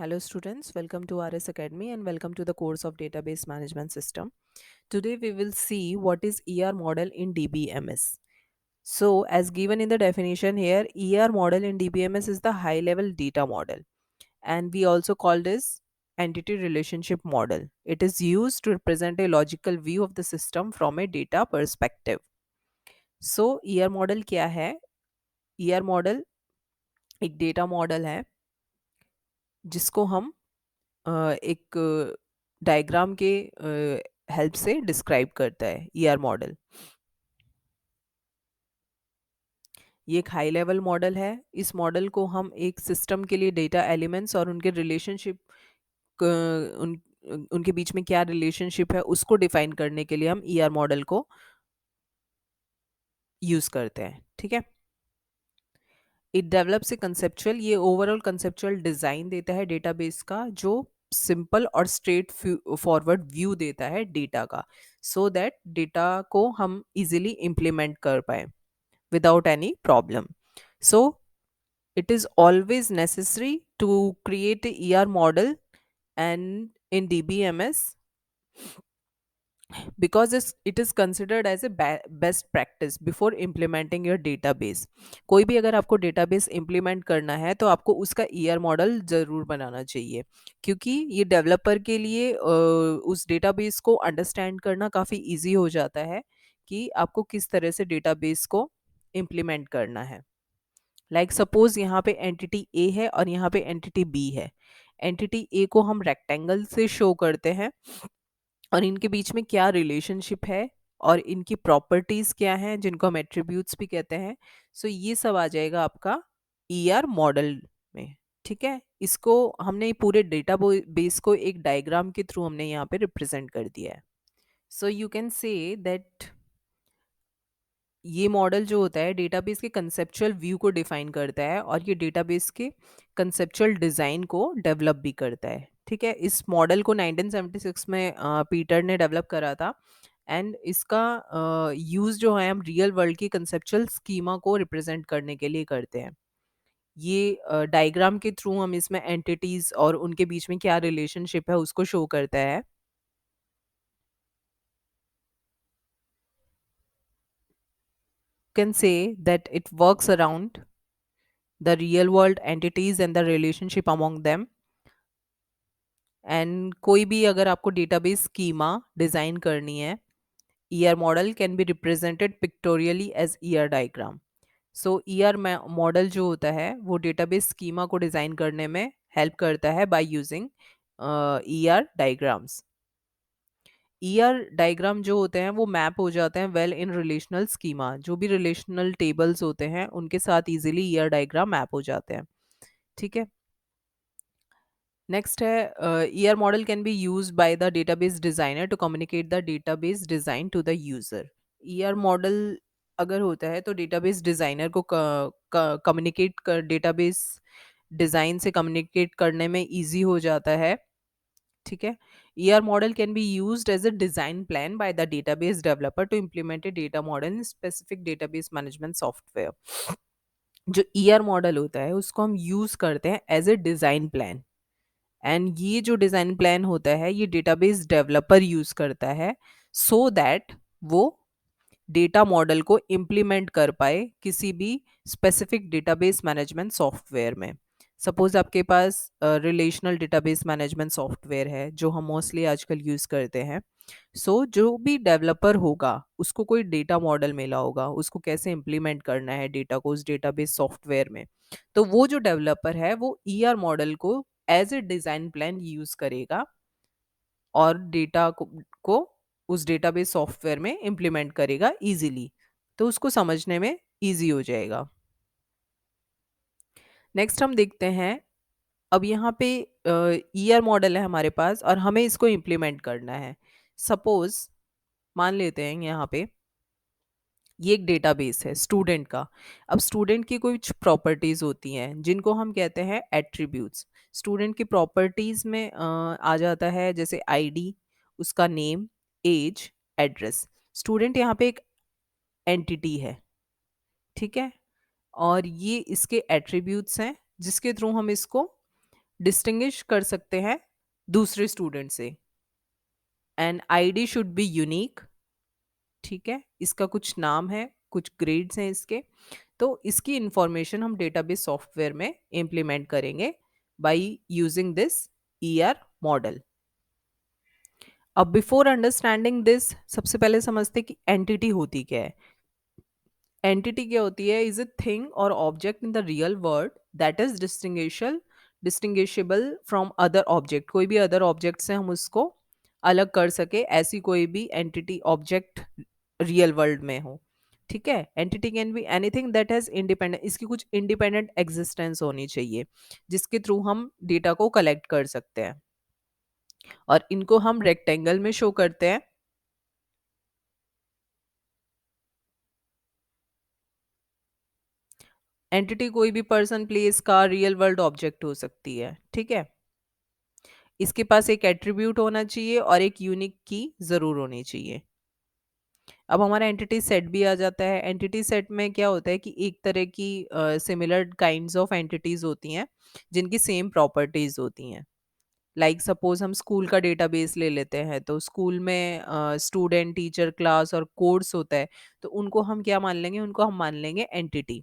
Hello students, welcome to RS Academy and welcome to the course of Database Management System. Today we will see what is ER model in DBMS. So as given in the definition here, ER model in DBMS is the high level data model and we also call this entity relationship model. It is used to represent a logical view of the system from a data perspective. So ER model क्या है? ER model एक data model है जिसको हम एक diagram के help से describe करता है ईआर मॉडल। ये एक हाई लेवल मॉडल है। इस मॉडल को हम एक सिस्टम के लिए डेटा एलिमेंट्स और उनके रिलेशनशिप उन उनके बीच में क्या रिलेशनशिप है उसको डिफाइन करने के लिए हम ईआर मॉडल को यूज करते हैं। ठीक है, इट डेवलप्स ए कंसेप्चुअल, ये ओवरऑल कंसेप्चुअल डिजाइन देता है डेटाबेस का जो सिंपल और स्ट्रेट फॉरवर्ड व्यू देता है डेटा का, सो दैट डेटा को हम इजीली इम्प्लीमेंट कर पाए without any problem. So it is always necessary to create a ER model and in DBMS because it is considered as a best practice before implementing your database. कोई भी अगर आपको database implement करना है तो आपको उसका ER model ज़रूर बनाना चाहिए, क्योंकि ये डेवलपर के लिए उस database को understand करना काफ़ी easy हो जाता है कि आपको किस तरह से database को implement करना है। लाइक सपोज यहाँ पे एंटिटी ए है और यहाँ पे एंटिटी बी है। एंटिटी ए को हम रेक्टेंगल से शो करते हैं और इनके बीच में क्या रिलेशनशिप है और इनकी प्रॉपर्टीज क्या हैं जिनको हम एट्रीब्यूट्स भी कहते हैं। सो ये सब आ जाएगा आपका ईआर मॉडल में। ठीक है, इसको हमने पूरे डेटा बेस को एक डायग्राम के थ्रू हमने यहाँ पे रिप्रेजेंट कर दिया है। So you can say that ये मॉडल जो होता है डेटाबेस के कंसेप्चुअल व्यू को डिफाइन करता है और ये डेटाबेस के कंसेप्चुअल डिज़ाइन को डेवलप भी करता है। ठीक है, इस मॉडल को 1976 में पीटर ने डेवलप करा था एंड इसका यूज़ जो है हम रियल वर्ल्ड की कंसेप्चुअल स्कीमा को रिप्रेजेंट करने के लिए करते हैं। ये डायग्राम के थ्रू हम इसमें एंटिटीज और उनके बीच में क्या रिलेशनशिप है उसको शो करता है। Can say that it works around the real world entities and the relationship among them। And कोई भी अगर आपको डेटाबेस स्कीमा डिज़ाइन करनी है, ER model can be represented pictorially as ER diagram. So ER model जो होता है वो डेटाबेस स्कीमा को डिज़ाइन करने में हेल्प करता है by using ER diagrams. ER diagram जो होते हैं वो मैप हो जाते हैं वेल इन रिलेशनल स्कीमा। जो भी रिलेशनल टेबल्स होते हैं उनके साथ इजीली ईआर डायग्राम मैप हो जाते हैं। ठीक है, नेक्स्ट है ER model can be use by the database designer to communicate the database design to the user. ER model अगर होता है तो डेटाबेस डिजाइनर को कम्युनिकेट कर डेटाबेस डिजाइन से कम्युनिकेट करने में इजी हो जाता है। ठीक है, ER model can be used as a design plan by the database developer to implement a data model in specific database management software. जो ईआर मॉडल होता है उसको हम यूज करते हैं as a design plan and ये जो design plan होता है ये डेटाबेस डेवलपर यूज़ करता है सो दैट वो डेटा मॉडल को इम्प्लीमेंट कर पाए किसी भी स्पेसिफिक डेटाबेस मैनेजमेंट सॉफ्टवेयर में। सपोज आपके पास रिलेशनल डेटाबेस मैनेजमेंट सॉफ्टवेयर है जो हम मोस्टली आजकल यूज़ करते हैं। सो जो भी डेवलपर होगा उसको कोई डेटा मॉडल मिला होगा, उसको कैसे इम्प्लीमेंट करना है डेटा को उस डेटाबेस सॉफ्टवेयर में। तो वो जो डेवलपर है वो ईआर मॉडल को as a design plan use करेगा और डेटा को उस डेटाबेस सॉफ्टवेयर में इम्प्लीमेंट करेगा इजीली, तो उसको समझने में इजी हो जाएगा। नेक्स्ट हम देखते हैं, अब यहाँ पे ईआर मॉडल है हमारे पास और हमें इसको इम्प्लीमेंट करना है। सपोज मान लेते हैं यहाँ पे ये एक डेटाबेस है स्टूडेंट का। अब स्टूडेंट की कुछ प्रॉपर्टीज होती हैं जिनको हम कहते हैं एट्रीब्यूट्स। स्टूडेंट की प्रॉपर्टीज में आ जाता है जैसे आईडी, उसका नेम, एज, एड्रेस। स्टूडेंट यहाँ पे एक एंटिटी है। ठीक है, और ये इसके एट्रीब्यूट्स हैं जिसके थ्रू हम इसको डिस्टिंग्विश कर सकते हैं दूसरे स्टूडेंट से। And ID should be unique. ठीक है, इसका कुछ नाम है, कुछ ग्रेड्स हैं इसके। तो इसकी इंफॉर्मेशन हम डेटाबेस सॉफ्टवेयर में इम्प्लीमेंट करेंगे by using this ER model. अब बिफोर अंडरस्टैंडिंग दिस, सबसे पहले समझते हैं कि एंटिटी होती क्या है। एंटिटी क्या होती है? इज अ थिंग और object in the real world that is distinguishable from other object. कोई भी अदर ऑब्जेक्ट से हम उसको अलग कर सके, ऐसी कोई भी एंटिटी ऑब्जेक्ट रियल वर्ल्ड में हो। ठीक है, entity can be anything that has independent, इसकी कुछ इंडिपेंडेंट एग्जिस्टेंस होनी चाहिए जिसके थ्रू हम डेटा को कलेक्ट कर सकते हैं। और इनको हम रेक्टेंगल में शो करते हैं। एंटिटी कोई भी पर्सन, प्लेस का रियल वर्ल्ड ऑब्जेक्ट हो सकती है। ठीक है, इसके पास एक एट्रीब्यूट होना चाहिए और एक यूनिक की जरूर होनी चाहिए। अब हमारा एंटिटी सेट भी आ जाता है। एंटिटी सेट में क्या होता है कि एक तरह की सिमिलर काइंड्स ऑफ एंटिटीज होती हैं जिनकी सेम प्रॉपर्टीज होती हैं। लाइक सपोज हम स्कूल का डेटाबेस ले लेते हैं, तो स्कूल में स्टूडेंट, टीचर, क्लास और कोर्स होता है। तो उनको हम क्या मान लेंगे? उनको हम मान लेंगे एंटिटी।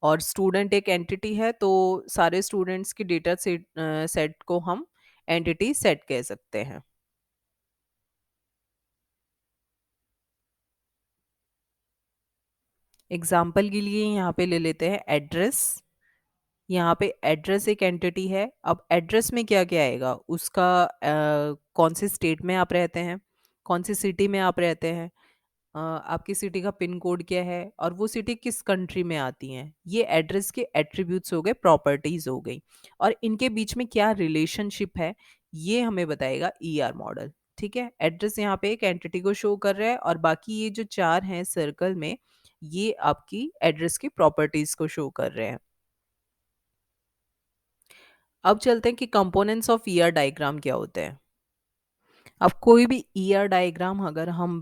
और स्टूडेंट एक एंटिटी है, तो सारे स्टूडेंट्स की डेटा सेट सेट को हम एंटिटी सेट कह सकते हैं। एग्जाम्पल के लिए यहाँ पे ले लेते हैं एड्रेस। यहाँ पे एड्रेस एक एंटिटी है। अब एड्रेस में क्या क्या आएगा? उसका कौन से स्टेट में आप रहते हैं, कौन सी सिटी में आप रहते हैं, आपकी सिटी का पिन कोड क्या है, और वो सिटी किस कंट्री में आती हैं। ये एड्रेस के एट्रीब्यूट्स हो गए, प्रॉपर्टीज हो गई। और इनके बीच में क्या रिलेशनशिप है, ये हमें बताएगा ईआर मॉडल। ठीक है, एड्रेस यहाँ पे एक एंटिटी को शो कर रहा है और बाकी ये जो चार हैं सर्कल में, ये आपकी एड्रेस की प्रॉपर्टीज को शो कर रहे हैं। अब चलते हैं कि कंपोनेंट्स ऑफ ईआर डायग्राम क्या होते हैं। अब कोई भी ईआर डायग्राम अगर हम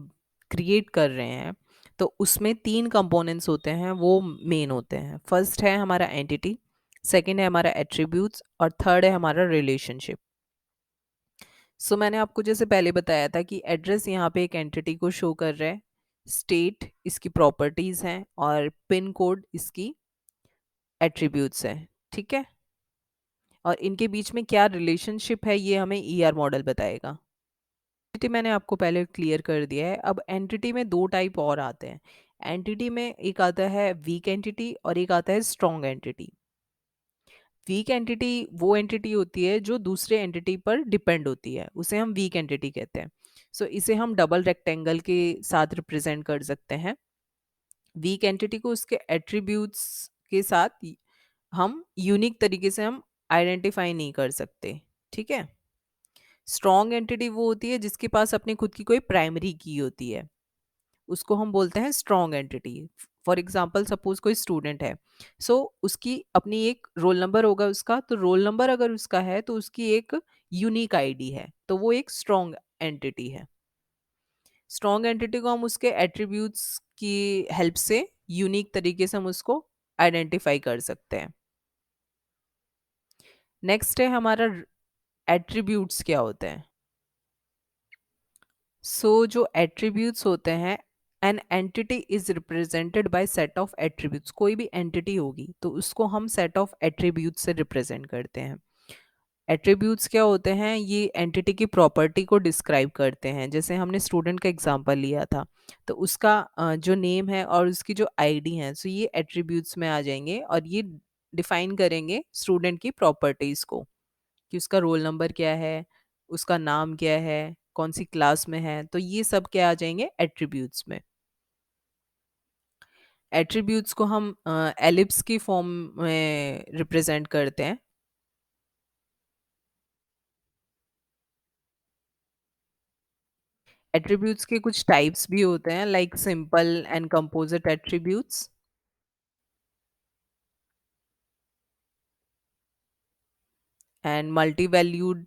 क्रिएट कर रहे हैं, तो उसमें तीन कंपोनेंट्स होते हैं, वो मेन होते हैं। फर्स्ट है हमारा एंटिटी, सेकंड है हमारा एट्रीब्यूट्स, और थर्ड है हमारा रिलेशनशिप। सो मैंने आपको जैसे पहले बताया था कि एड्रेस यहाँ पे एक एंटिटी को शो कर रहा है, स्टेट इसकी प्रॉपर्टीज हैं, और पिन कोड इसकी एट्रीब्यूट्स हैं। ठीक है, और इनके बीच में क्या रिलेशनशिप है, ये हमें ईआर मॉडल बताएगा। एंटिटी मैंने आपको पहले क्लियर कर दिया है। अब एंटिटी में दो टाइप और आते हैं। एंटिटी में एक आता है वीक एंटिटी और एक आता है स्ट्रॉन्ग एंटिटी। वीक एंटिटी वो एंटिटी होती है जो दूसरे एंटिटी पर डिपेंड होती है, उसे हम वीक एंटिटी कहते हैं। सो इसे हम डबल रेक्टेंगल के साथ रिप्रेजेंट कर सकते हैं। वीक एंटिटी को उसके एट्रीब्यूट्स के साथ हम यूनिक तरीके से हम आइडेंटिफाई नहीं कर सकते। ठीक है, स्ट्रॉन्ग एंटिटी वो होती है जिसके पास अपनी खुद की कोई प्राइमरी की होती है, उसको हम बोलते हैं strong entity. For example suppose कोई स्टूडेंट है, सो उसकी अपनी एक रोल नंबर होगा उसका, तो रोल नंबर अगर उसका है तो उसकी एक यूनिक आईडी है, तो वो एक स्ट्रॉन्ग एंटिटी है। स्ट्रॉन्ग एंटिटी को हम उसके एट्रीब्यूट्स की हेल्प से यूनिक तरीके से हम उसको आइडेंटिफाई कर सकते हैं। नेक्स्ट है हमारा एट्रीब्यूट्स क्या होते हैं। जो एट्रीब्यूट्स होते हैं, an entity is represented by set of attributes. कोई भी एंटिटी होगी तो उसको हम सेट ऑफ एट्रीब्यूट्स से रिप्रेजेंट करते हैं। एट्रीब्यूट्स क्या होते हैं? ये एंटिटी की प्रॉपर्टी को डिस्क्राइब करते हैं। जैसे हमने स्टूडेंट का एग्जांपल लिया था, तो उसका जो नेम है और उसकी जो आईडी है, सो ये एट्रीब्यूट्स में आ जाएंगे और ये डिफाइन करेंगे स्टूडेंट की प्रॉपर्टीज को, कि उसका रोल नंबर क्या है, उसका नाम क्या है, कौन सी क्लास में है, तो ये सब क्या आ जाएंगे एट्रीब्यूट्स में। एट्रीब्यूट्स को हम एलिप्स की फॉर्म में रिप्रेजेंट करते हैं। एट्रीब्यूट्स के कुछ टाइप्स भी होते हैं, like simple and composite attributes, and multi valued,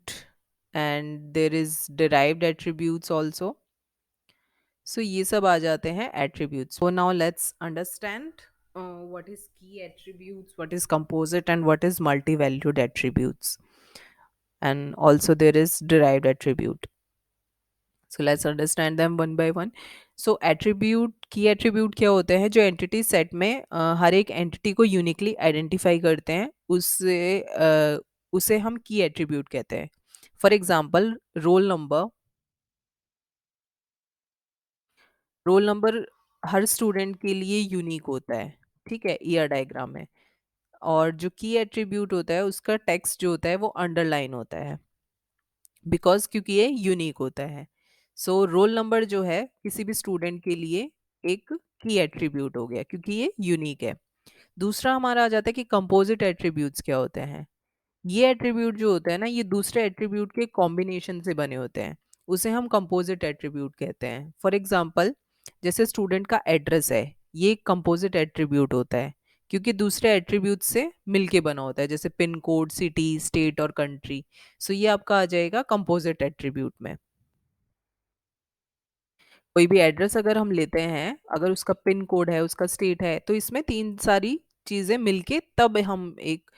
and there is derived attributes also. So ये सब आ जाते हैं attributes. So now let's understand what is key attributes, what is composite, and what is multi-valued attributes, and also there is derived attribute. So let's understand them one by one. So attribute की attribute क्या होते हैं, जो entity set में हर एक entity को uniquely identify करते हैं, उसे हम की एट्रीब्यूट कहते हैं. For example roll number her student के लिए यूनिक होता है, ठीक है, ईआर डायग्राम में. और जो की एट्रीब्यूट होता है उसका टेक्स्ट जो होता है वो अंडरलाइन होता है, बिकॉज क्योंकि ये यूनिक होता है. सो रोल नंबर जो है किसी भी स्टूडेंट के लिए एक की एट्रीब्यूट हो गया क्योंकि ये यूनिक है. दूसरा हमारा आ जाता है कि कंपोजिट एट्रीब्यूट्स क्या होते हैं. ये एट्रीब्यूट जो होते हैं ना, ये दूसरे एट्रीब्यूट के कॉम्बिनेशन से बने होते हैं, उसे हम कंपोजिट एट्रीब्यूट कहते हैं. फॉर एग्जांपल, जैसे स्टूडेंट का एड्रेस है, ये कंपोजिट एट्रीब्यूट होता है क्योंकि दूसरे एट्रीब्यूट से मिलके बना होता है, जैसे पिन कोड, सिटी, स्टेट और कंट्री. सो ये आपका आ जाएगा कंपोजिट एट्रीब्यूट में. कोई भी एड्रेस अगर हम लेते हैं, अगर उसका पिन कोड है, उसका स्टेट है, तो इसमें तीन सारी चीज़ें मिलके तब हम एक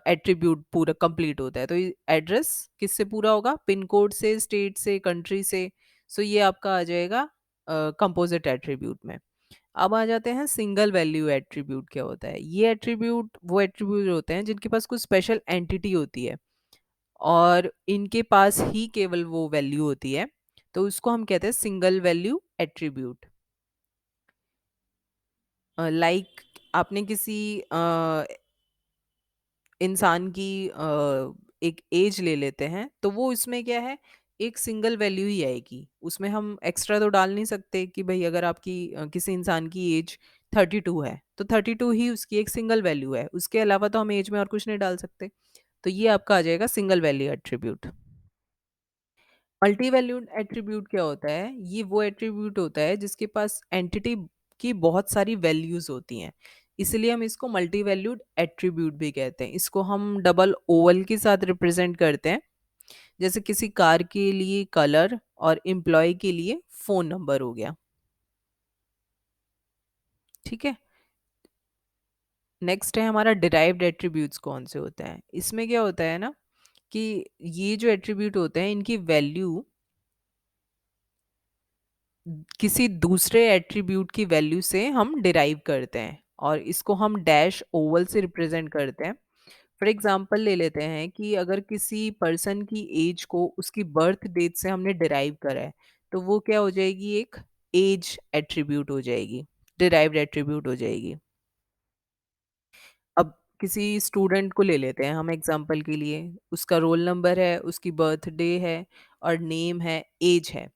एट्रीब्यूट पूरा कंप्लीट होता है. तो एड्रेस किससे पूरा होगा, पिन कोड से, स्टेट से, कंट्री से. सो ये आपका आ जाएगा कंपोजिट एट्रीब्यूट में. अब आ जाते हैं सिंगल वैल्यू एट्रीब्यूट क्या होता है. ये एट्रीब्यूट वो एट्रीब्यूट होते हैं जिनके पास कुछ स्पेशल एंटिटी होती है और इनके पास ही केवल वो वैल्यू होती है, तो उसको हम कहते हैं सिंगल वैल्यू एट्रीब्यूट. लाइक आपने किसी इंसान की एक एज ले लेते हैं, तो वो इसमें क्या है, एक सिंगल वैल्यू ही आएगी, उसमें हम एक्स्ट्रा तो डाल नहीं सकते कि भाई अगर आपकी किसी इंसान की एज 32 है तो 32 ही उसकी एक सिंगल वैल्यू है, उसके अलावा तो हम एज में और कुछ नहीं डाल सकते. तो ये आपका आ जाएगा single value attribute. Multi valued attribute क्या होता है, ये वो एट्रीब्यूट होता है जिसके पास एंटिटी की बहुत सारी वैल्यूज होती हैं, इसलिए हम इसको मल्टी वैल्यूड एट्रीब्यूट भी कहते हैं. इसको हम डबल ओवल के साथ रिप्रेजेंट करते हैं, जैसे किसी कार के लिए कलर और एम्प्लॉय के लिए फोन नंबर हो गया, ठीक है. नेक्स्ट है हमारा डिराइव्ड एट्रीब्यूट्स कौन से होते हैं. इसमें क्या होता है ना कि ये जो एट्रीब्यूट होते हैं इनकी वैल्यू किसी दूसरे एट्रीब्यूट की वैल्यू से हम डिराइव करते हैं और इसको हम डैश ओवल से रिप्रेजेंट करते हैं. फॉर एग्जांपल ले लेते हैं कि अगर किसी पर्सन की एज को उसकी बर्थ डेट से हमने डिराइव करा है, तो वो क्या हो जाएगी, एक एज एट्रीब्यूट हो जाएगी, डिराइव्ड एट्रीब्यूट हो जाएगी. अब किसी स्टूडेंट को ले लेते हैं हम एग्जांपल के लिए, उसका रोल नंबर है, उसकी बर्थडे है और नेम है, एज है.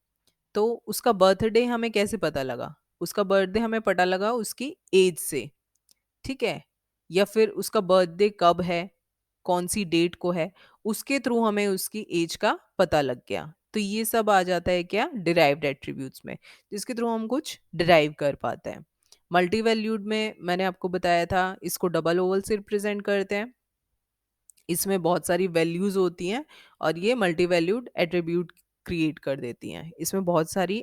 तो उसका बर्थडे हमें कैसे पता लगा, उसका बर्थडे हमें पता लगा उसकी एज से, ठीक है, या फिर उसका बर्थडे कब है, कौन सी डेट को है, उसके थ्रू हमें उसकी एज का पता लग गया. तो ये सब आ जाता है क्या, डिराइव्ड एट्रीब्यूट्स में, जिसके थ्रू हम कुछ डिराइव कर पाते हैं. मल्टी वैल्यूड में मैंने आपको बताया था, इसको डबल ओवल से रिप्रेजेंट करते हैं, इसमें बहुत सारी वैल्यूज होती हैं और ये मल्टी वैल्यूड एट्रीब्यूट क्रिएट कर देती हैं. इसमें बहुत सारी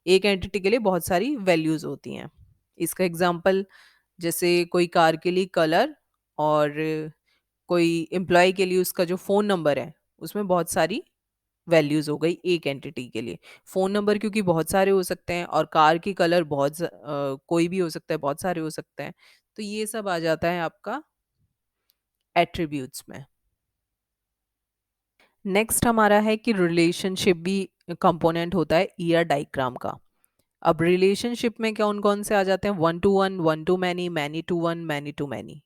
एक एंटिटी के लिए बहुत सारी वैल्यूज होती हैं. इसका एग्जांपल, जैसे कोई कार के लिए कलर और कोई एम्प्लॉय के लिए उसका जो फ़ोन नंबर है, उसमें बहुत सारी वैल्यूज हो गई एक एंटिटी के लिए. फ़ोन नंबर क्योंकि बहुत सारे हो सकते हैं और कार की कलर कोई भी हो सकता है, बहुत सारे हो सकते हैं. तो ये सब आ जाता है आपका एट्रीब्यूट्स में. नेक्स्ट हमारा है कि रिलेशनशिप भी कंपोनेंट होता है ईआर डायग्राम का. अब रिलेशनशिप में कौन कौन से आ जाते हैं, one to many, many to one, many to many.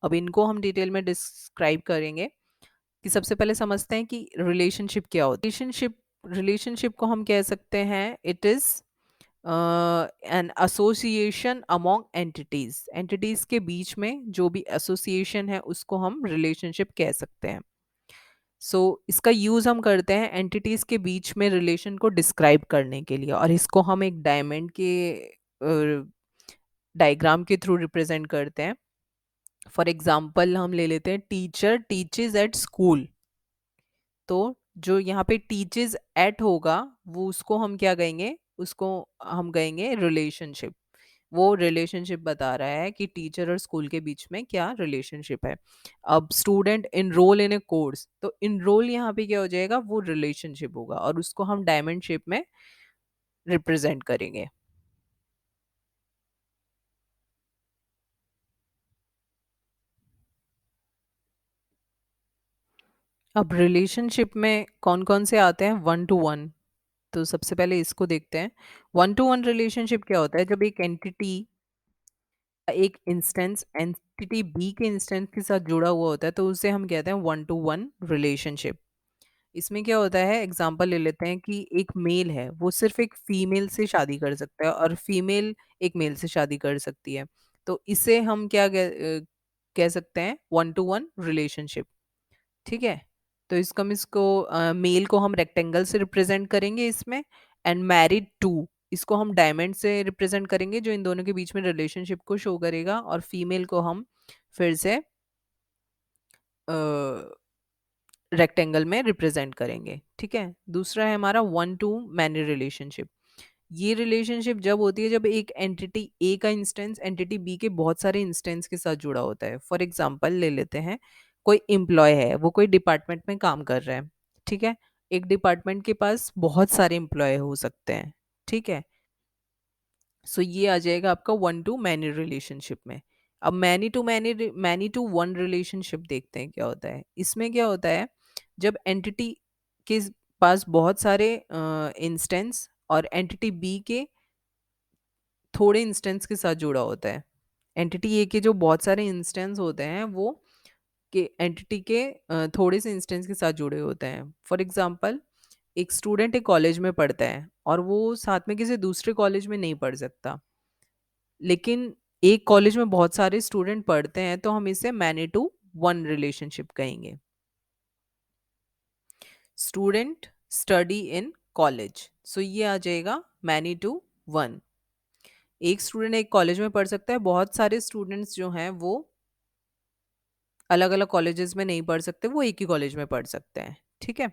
अब इनको हम डिटेल में डिस्क्राइब करेंगे. कि सबसे पहले समझते हैं कि रिलेशनशिप क्या होता है. रिलेशनशिप को हम कह सकते हैं, it is an association among entities. Entities के बीच में जो भी एसोसिएशन है उसको हम रिलेशनशिप कह सकते हैं. इसका यूज हम करते हैं एंटिटीज के बीच में रिलेशन को डिस्क्राइब करने के लिए, और इसको हम एक डायमंड के डायग्राम के थ्रू रिप्रेजेंट करते हैं. फॉर एग्जाम्पल हम ले लेते हैं, टीचर टीचेज एट स्कूल. तो जो यहाँ पे टीचेज एट होगा वो उसको हम क्या कहेंगे, उसको हम कहेंगे रिलेशनशिप. वो रिलेशनशिप बता रहा है कि टीचर और स्कूल के बीच में क्या रिलेशनशिप है। अब स्टूडेंट इनरोल इन ए कोर्स, तो इनरोल यहाँ पे क्या हो जाएगा, वो रिलेशनशिप होगा और उसको हम डायमंड शेप में रिप्रेजेंट करेंगे। अब रिलेशनशिप में कौन कौन से आते हैं, वन टू वन। तो सबसे पहले इसको देखते हैं। वन टू वन रिलेशनशिप क्या होता है, जब एक एंटिटी, एक इंस्टेंस एंटिटी बी के इंस्टेंस के साथ जुड़ा हुआ होता है तो उसे हम कहते हैं वन टू वन रिलेशनशिप। इसमें क्या होता है, एग्जांपल ले लेते हैं कि एक मेल है वो सिर्फ एक फीमेल से शादी कर सकता है और फीमेल एक मेल से शादी कर सकती है। तो इसे हम क्या कह सकते हैं, वन टू वन रिलेशनशिप। ठीक है। तो इसको मेल को हम रेक्टेंगल से रिप्रेजेंट करेंगे इसमें, एंड मैरिड टू इसको हम डायमंड से रिप्रेजेंट करेंगे जो इन दोनों के बीच में रिलेशनशिप को शो करेगा, और फीमेल को हम फिर से रेक्टेंगल में रिप्रेजेंट करेंगे। ठीक है। दूसरा है हमारा वन टू मैनी रिलेशनशिप। ये रिलेशनशिप जब होती है जब एक एंटिटी ए का इंस्टेंस एंटिटी बी के बहुत सारे इंस्टेंस के साथ जुड़ा होता है। फॉर एग्जांपल ले लेते हैं, कोई एम्प्लॉय है, वो कोई डिपार्टमेंट में काम कर रहा है। ठीक है। एक डिपार्टमेंट के पास बहुत सारे एम्प्लॉय हो सकते हैं। ठीक है। सो ये आ जाएगा आपका वन टू मैनी रिलेशनशिप में। अब मैनी टू वन रिलेशनशिप देखते हैं क्या होता है। इसमें क्या होता है, जब एंटिटी के पास बहुत सारे इंस्टेंस और एंटिटी बी के थोड़े इंस्टेंस के साथ जुड़ा होता है। एंटिटी ए के जो बहुत सारे इंस्टेंस होते हैं वो के एंटिटी के थोड़े से इंस्टेंस के साथ जुड़े होते हैं। फॉर एग्जांपल, एक स्टूडेंट एक कॉलेज में पढ़ता है और वो साथ में किसी दूसरे कॉलेज में नहीं पढ़ सकता, लेकिन एक कॉलेज में बहुत सारे स्टूडेंट पढ़ते हैं तो हम इसे मैनी टू वन रिलेशनशिप कहेंगे। स्टूडेंट स्टडी इन कॉलेज, सो ये आ जाएगा मैनी टू वन। एक स्टूडेंट एक कॉलेज में पढ़ सकता है, बहुत सारे स्टूडेंट्स जो हैं वो अलग अलग कॉलेजेस में नहीं पढ़ सकते, वो एक ही कॉलेज में पढ़ सकते हैं। ठीक है।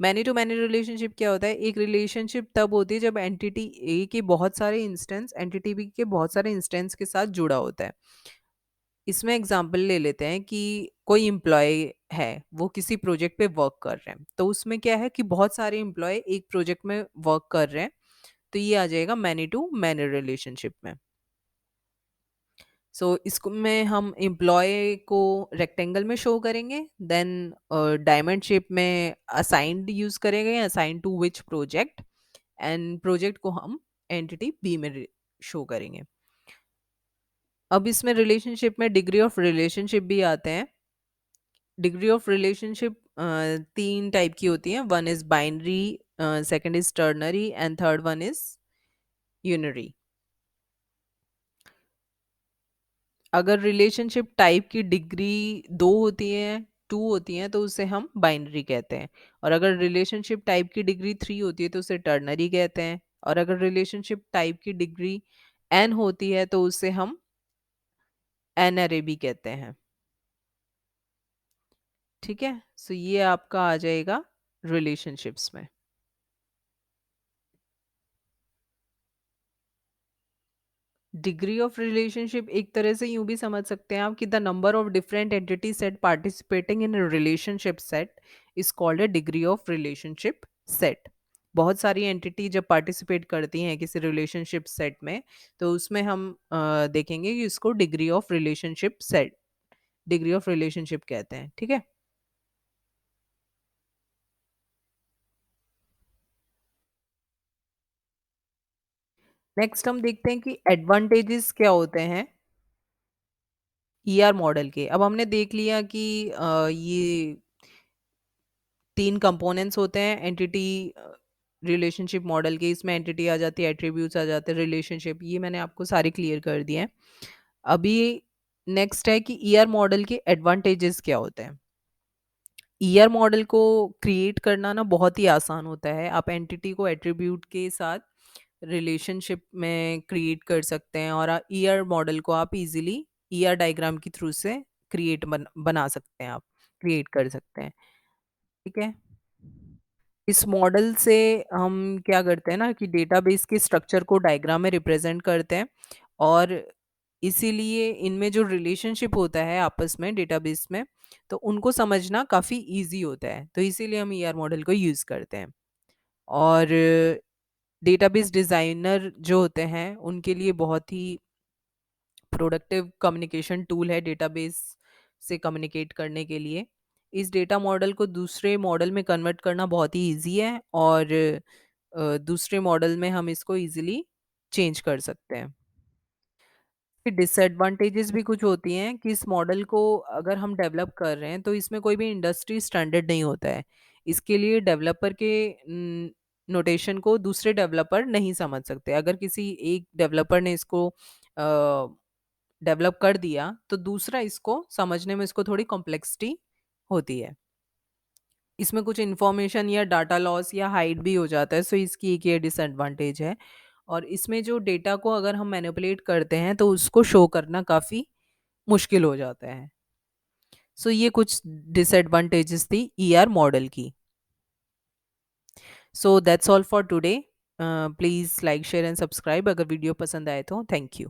मैनी टू मैनी रिलेशनशिप क्या होता है, एक रिलेशनशिप तब होती है जब एंटिटी ए के बहुत सारे इंस्टेंस एंटिटी बी के बहुत सारे इंस्टेंस के साथ जुड़ा होता है। इसमें एग्जांपल ले लेते हैं कि कोई एम्प्लॉय है, वो किसी प्रोजेक्ट पे वर्क कर रहे हैं, तो उसमें क्या है कि बहुत सारे एम्प्लॉय एक प्रोजेक्ट में वर्क कर रहे हैं। तो ये आ जाएगा मैनी टू मैनी रिलेशनशिप में। सो इसको में हम एम्प्लॉय को रेक्टेंगल में शो करेंगे, देन डायमंड शेप में असाइंड यूज करेंगे, assign to which project, and project को हम एंटिटी बी में शो करेंगे। अब इसमें रिलेशनशिप में डिग्री ऑफ रिलेशनशिप भी आते हैं। डिग्री ऑफ रिलेशनशिप तीन टाइप की होती हैं, one is binary, second is ternary and third one is unary. अगर रिलेशनशिप टाइप की डिग्री दो होती है, टू होती हैं, तो उसे हम बाइनरी कहते हैं। और अगर रिलेशनशिप टाइप की डिग्री थ्री होती है तो उसे टर्नरी कहते हैं। और अगर रिलेशनशिप टाइप की डिग्री एन होती है तो उसे हम एन भी कहते हैं। ठीक है। सो ये आपका आ जाएगा रिलेशनशिप्स में। डिग्री ऑफ रिलेशनशिप एक तरह से यूं भी समझ सकते हैं आप कि the number of different entity set participating in relationship set is called a degree of relationship set. बहुत सारी एंटिटी जब पार्टिसिपेट करती हैं किसी रिलेशनशिप सेट में, तो उसमें हम देखेंगे कि इसको degree of relationship set, degree of relationship कहते हैं। ठीक है। नेक्स्ट हम देखते हैं कि एडवांटेजेस क्या होते हैं ईआर मॉडल के। अब हमने देख लिया कि ये तीन कंपोनेंट्स होते हैं एंटिटी रिलेशनशिप मॉडल के। इसमें एंटिटी आ जाती है, एट्रीब्यूट्स आ जाते हैं, रिलेशनशिप, ये मैंने आपको सारे क्लियर कर दिए हैं। अभी नेक्स्ट है कि ईआर मॉडल के एडवांटेजेस क्या होते हैं। ईआर मॉडल को क्रिएट करना ना बहुत ही आसान होता है। आप एंटिटी को एट्रीब्यूट के साथ रिलेशनशिप में क्रिएट कर सकते हैं, और ईआर मॉडल को आप इजीली ईआर डायग्राम के थ्रू से बना सकते हैं, आप क्रिएट कर सकते हैं। ठीक है। इस मॉडल से हम क्या करते हैं ना कि डेटाबेस के स्ट्रक्चर को डायग्राम में रिप्रेजेंट करते हैं, और इसीलिए इनमें जो रिलेशनशिप होता है आपस में डेटाबेस में, तो उनको समझना काफ़ी ईज़ी होता है, तो इसीलिए हम ईआर मॉडल को यूज़ करते हैं। और डेटाबेस डिज़ाइनर जो होते हैं उनके लिए बहुत ही प्रोडक्टिव कम्युनिकेशन टूल है डेटाबेस से कम्युनिकेट करने के लिए। इस डेटा मॉडल को दूसरे मॉडल में कन्वर्ट करना बहुत ही ईज़ी है, और दूसरे मॉडल में हम इसको ईज़िली चेंज कर सकते हैं। डिसएडवांटेजेस भी कुछ होती हैं कि इस मॉडल को अगर हम डेवलप कर रहे हैं तो इसमें कोई भी इंडस्ट्री स्टैंडर्ड नहीं होता है। इसके लिए डेवलपर के नोटेशन को दूसरे डेवलपर नहीं समझ सकते। अगर किसी एक डेवलपर ने इसको डेवलप कर दिया तो दूसरा इसको समझने में इसको थोड़ी कॉम्प्लेक्सिटी होती है। इसमें कुछ इन्फॉर्मेशन या डाटा लॉस या हाइड भी हो जाता है, सो इसकी एक ये डिसएडवांटेज है। और इसमें जो डेटा को अगर हम मैनिपुलेट करते हैं तो उसको शो करना काफ़ी मुश्किल हो जाता है। सो ये कुछ डिसएडवांटेजेस थी ईआर मॉडल की। So that's all for today. Please like share and subscribe अगर वीडियो पसंद आए तो। Thank you.